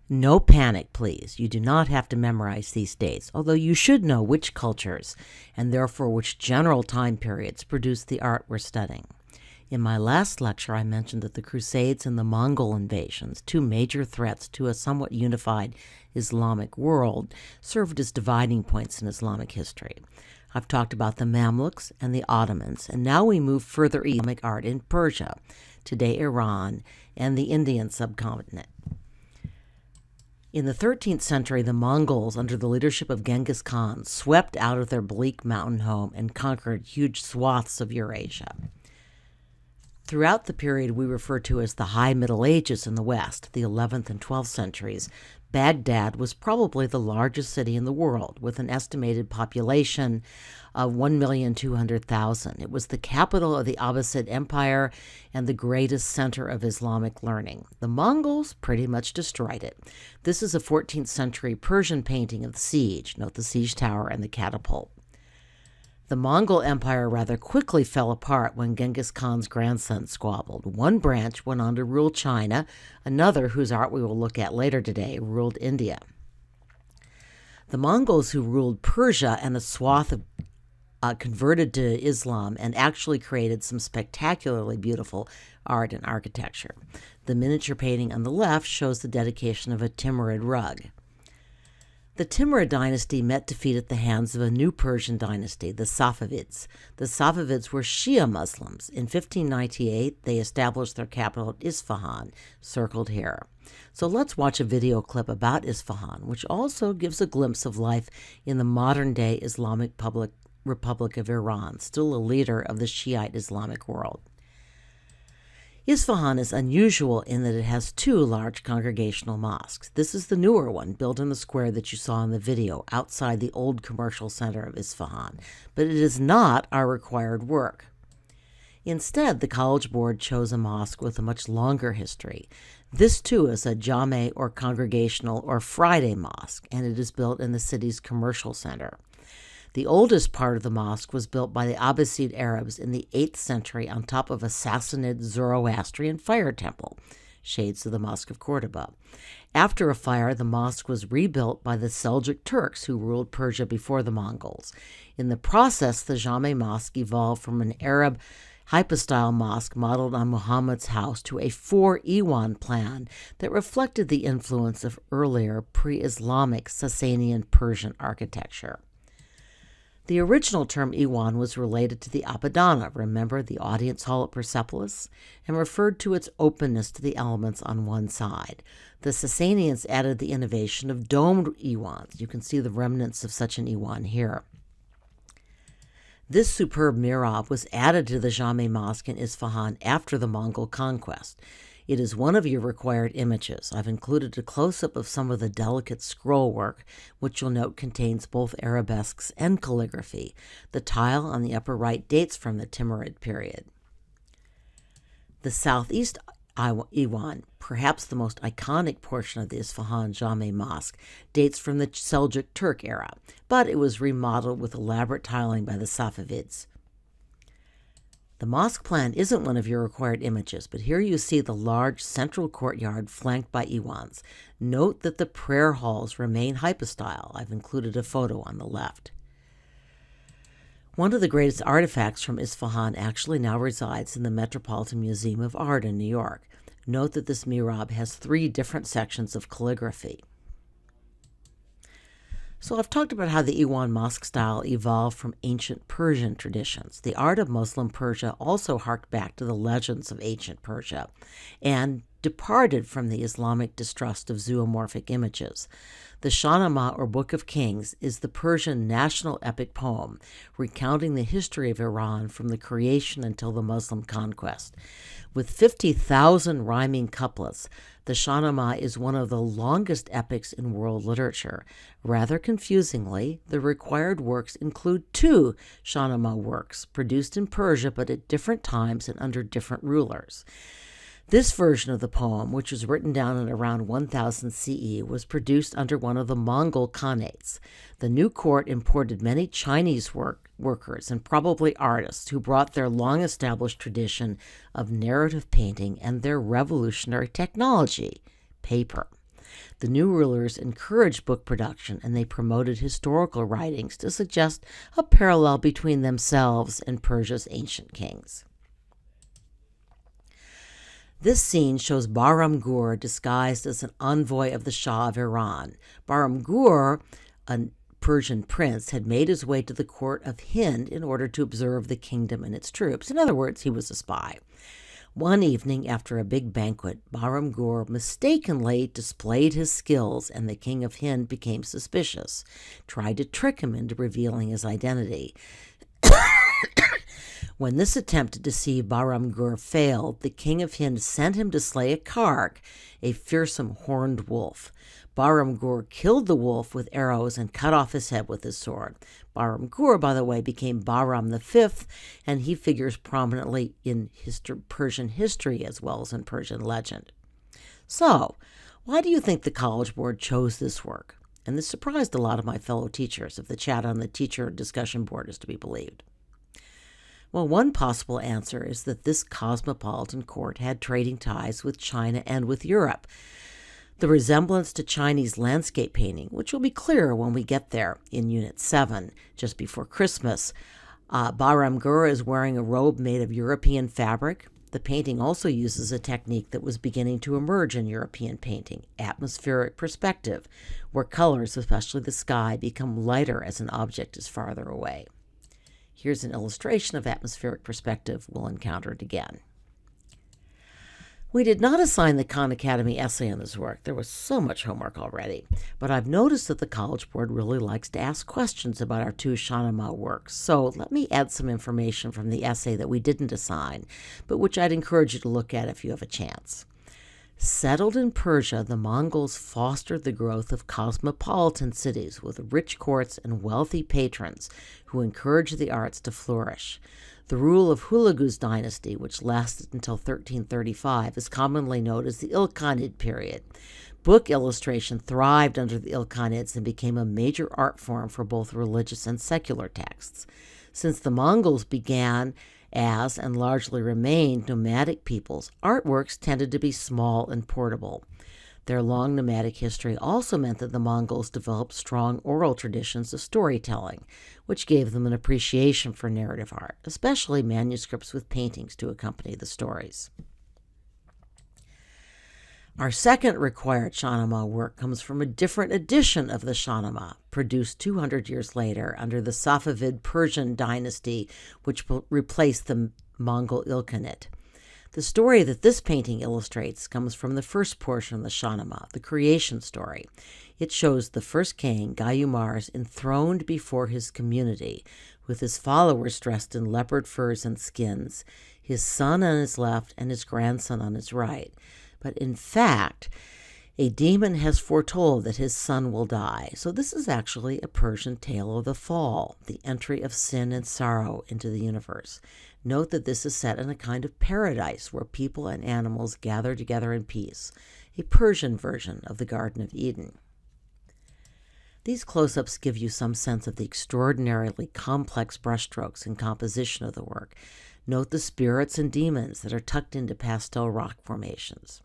No panic, please. You do not have to memorize these dates, although you should know which cultures, and therefore which general time periods, produced the art we're studying. In my last lecture, I mentioned that the Crusades and the Mongol invasions, two major threats to a somewhat unified Islamic world, served as dividing points in Islamic history. I've talked about the Mamluks and the Ottomans, and now we move further east, Islamic art in Persia, today Iran, and the Indian subcontinent. In the 13th century, the Mongols, under the leadership of Genghis Khan, swept out of their bleak mountain home and conquered huge swaths of Eurasia. Throughout the period we refer to as the High Middle Ages in the West, the 11th and 12th centuries, Baghdad was probably the largest city in the world, with an estimated population of 1,200,000. It was the capital of the Abbasid Empire and the greatest center of Islamic learning. The Mongols pretty much destroyed it. This is a 14th century Persian painting of the siege. Note the siege tower and the catapult. The Mongol Empire rather quickly fell apart when Genghis Khan's grandson squabbled. One branch went on to rule China, another, whose art we will look at later today, ruled India. The Mongols, who ruled Persia and a swath of converted to Islam and actually created some spectacularly beautiful art and architecture. The miniature painting on the left shows the dedication of a Timurid rug. The Timurid dynasty met defeat at the hands of a new Persian dynasty, the Safavids. The Safavids were Shia Muslims. In 1598, they established their capital at Isfahan, circled here. So let's watch a video clip about Isfahan, which also gives a glimpse of life in the modern-day Islamic Republic of Iran, still a leader of the Shiite Islamic world. Isfahan is unusual in that it has two large congregational mosques. This is the newer one, built in the square that you saw in the video, outside the old commercial center of Isfahan. But it is not our required work. Instead, the College Board chose a mosque with a much longer history. This, too, is a Jameh, or congregational, or Friday mosque, and it is built in the city's commercial center. The oldest part of the mosque was built by the Abbasid Arabs in the 8th century on top of a Sassanid Zoroastrian fire temple, shades of the Mosque of Cordoba. After a fire, the mosque was rebuilt by the Seljuk Turks, who ruled Persia before the Mongols. In the process, the Jameh Mosque evolved from an Arab hypostyle mosque modeled on Muhammad's house to a 4-Iwan plan that reflected the influence of earlier pre-Islamic Sasanian Persian architecture. The original term Iwan was related to the Apadana, remember the audience hall at Persepolis, and referred to its openness to the elements on one side. The Sasanians added the innovation of domed Iwans. You can see the remnants of such an Iwan here. This superb mihrab was added to the Jameh Mosque in Isfahan after the Mongol conquest. It is one of your required images. I've included a close-up of some of the delicate scroll work, which you'll note contains both arabesques and calligraphy. The tile on the upper right dates from the Timurid period. The southeast Iwan, perhaps the most iconic portion of the Isfahan Jameh Mosque, dates from the Seljuk Turk era, but it was remodeled with elaborate tiling by the Safavids. The mosque plan isn't one of your required images, but here you see the large central courtyard flanked by Iwans. Note that the prayer halls remain hypostyle. I've included a photo on the left. One of the greatest artifacts from Isfahan actually now resides in the Metropolitan Museum of Art in New York. Note that this mihrab has 3 different sections of calligraphy. So I've talked about how the Iwan mosque style evolved from ancient Persian traditions. The art of Muslim Persia also harked back to the legends of ancient Persia and departed from the Islamic distrust of zoomorphic images. The Shahnameh, or Book of Kings, is the Persian national epic poem recounting the history of Iran from the creation until the Muslim conquest. With 50,000 rhyming couplets, the Shahnameh is one of the longest epics in world literature. Rather confusingly, the required works include 2 Shahnameh works, produced in Persia but at different times and under different rulers. This version of the poem, which was written down in around 1000 CE, was produced under one of the Mongol Khanates. The new court imported many Chinese workers and probably artists who brought their long-established tradition of narrative painting and their revolutionary technology, paper. The new rulers encouraged book production, and they promoted historical writings to suggest a parallel between themselves and Persia's ancient kings. This scene shows Bahram Gur disguised as an envoy of the Shah of Iran. Bahram Gur, a Persian prince, had made his way to the court of Hind in order to observe the kingdom and its troops. In other words, he was a spy. One evening, after a big banquet, Bahram Gur mistakenly displayed his skills, and the king of Hind became suspicious, tried to trick him into revealing his identity. When this attempt to deceive Bahram Gur failed, the king of Hind sent him to slay a karg, a fearsome horned wolf. Bahram Gur killed the wolf with arrows and cut off his head with his sword. Bahram Gur, by the way, became Bahram V, and he figures prominently in Persian history as well as in Persian legend. So, why do you think the College Board chose this work? And this surprised a lot of my fellow teachers, if the chat on the teacher discussion board is to be believed. Well, one possible answer is that this cosmopolitan court had trading ties with China and with Europe. The resemblance to Chinese landscape painting, which will be clearer when we get there in Unit 7, just before Christmas. Bahram Gur is wearing a robe made of European fabric. The painting also uses a technique that was beginning to emerge in European painting, atmospheric perspective, where colors, especially the sky, become lighter as an object is farther away. Here's an illustration of atmospheric perspective. We'll encounter it again. We did not assign the Khan Academy essay on this work. There was so much homework already. But I've noticed that the College Board really likes to ask questions about our two Shahnameh works. So let me add some information from the essay that we didn't assign, but which I'd encourage you to look at if you have a chance. Settled in Persia, the Mongols fostered the growth of cosmopolitan cities with rich courts and wealthy patrons who encouraged the arts to flourish. The rule of Hulagu's dynasty, which lasted until 1335, is commonly known as the Ilkhanid period. Book illustration thrived under the Ilkhanids and became a major art form for both religious and secular texts. Since the Mongols began as and largely remained nomadic peoples, artworks tended to be small and portable. Their long nomadic history also meant that the Mongols developed strong oral traditions of storytelling, which gave them an appreciation for narrative art, especially manuscripts with paintings to accompany the stories. Our second required Shahnameh work comes from a different edition of the Shahnameh, produced 200 years later under the Safavid Persian dynasty, which replaced the Mongol Ilkhanate. The story that this painting illustrates comes from the first portion of the Shahnameh, the creation story. It shows the first king, Gayumars, enthroned before his community, with his followers dressed in leopard furs and skins, his son on his left and his grandson on his right. But in fact, a demon has foretold that his son will die. So this is actually a Persian tale of the fall, the entry of sin and sorrow into the universe. Note that this is set in a kind of paradise where people and animals gather together in peace, a Persian version of the Garden of Eden. These close-ups give you some sense of the extraordinarily complex brushstrokes and composition of the work. Note the spirits and demons that are tucked into pastel rock formations.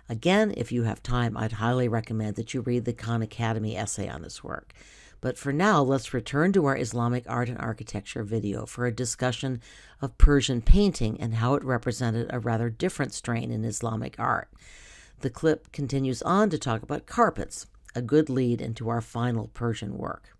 Again, if you have time, I'd highly recommend that you read the Khan Academy essay on this work. But for now, let's return to our Islamic art and architecture video for a discussion of Persian painting and how it represented a rather different strain in Islamic art. The clip continues on to talk about carpets, a good lead into our final Persian work.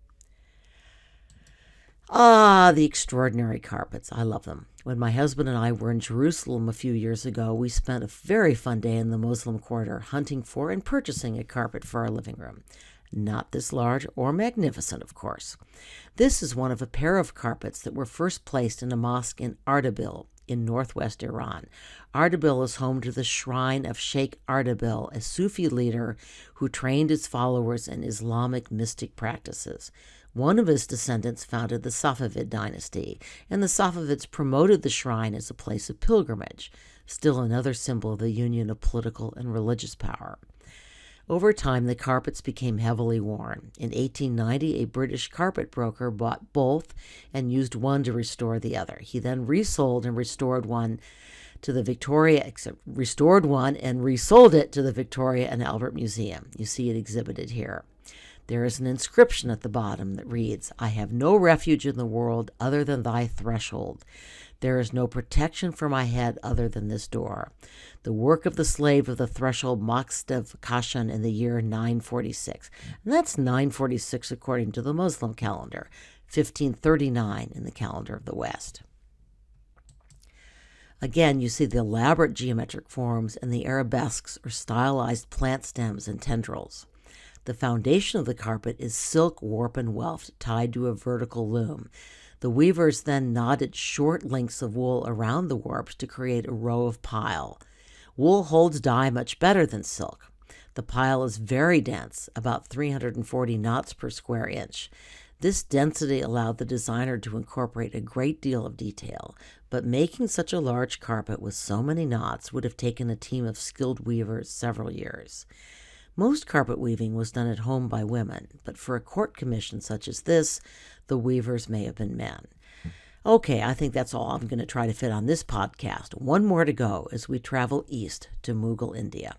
The extraordinary carpets. I love them. When my husband and I were in Jerusalem a few years ago, we spent a very fun day in the Muslim quarter hunting for and purchasing a carpet for our living room. Not this large or magnificent, of course. This is one of a pair of carpets that were first placed in a mosque in Ardabil in northwest Iran. Ardabil is home to the shrine of Sheikh Ardabil, a Sufi leader who trained his followers in Islamic mystic practices. One of his descendants founded the Safavid dynasty, and the Safavids promoted the shrine as a place of pilgrimage, still another symbol of the union of political and religious power. Over time, the carpets became heavily worn. In 1890, a British carpet broker bought both and used one to restore the other. He then resold and restored one to the Victoria, except restored one and resold it to the Victoria and Albert Museum. You see it exhibited here. There is an inscription at the bottom that reads, "I have no refuge in the world other than thy threshold. There is no protection for my head other than this door. The work of the slave of the threshold, Maqsud of Kashan, in the year 946. And that's 946 according to the Muslim calendar, 1539 in the calendar of the West. Again, you see the elaborate geometric forms and the arabesques or stylized plant stems and tendrils. The foundation of the carpet is silk warp and weft tied to a vertical loom. The weavers then knotted short lengths of wool around the warps to create a row of pile. Wool holds dye much better than silk. The pile is very dense, about 340 knots per square inch. This density allowed the designer to incorporate a great deal of detail, but making such a large carpet with so many knots would have taken a team of skilled weavers several years. Most carpet weaving was done at home by women, but for a court commission such as this, the weavers may have been men. Okay, I think that's all I'm going to try to fit on this podcast. One more to go as we travel east to Mughal India.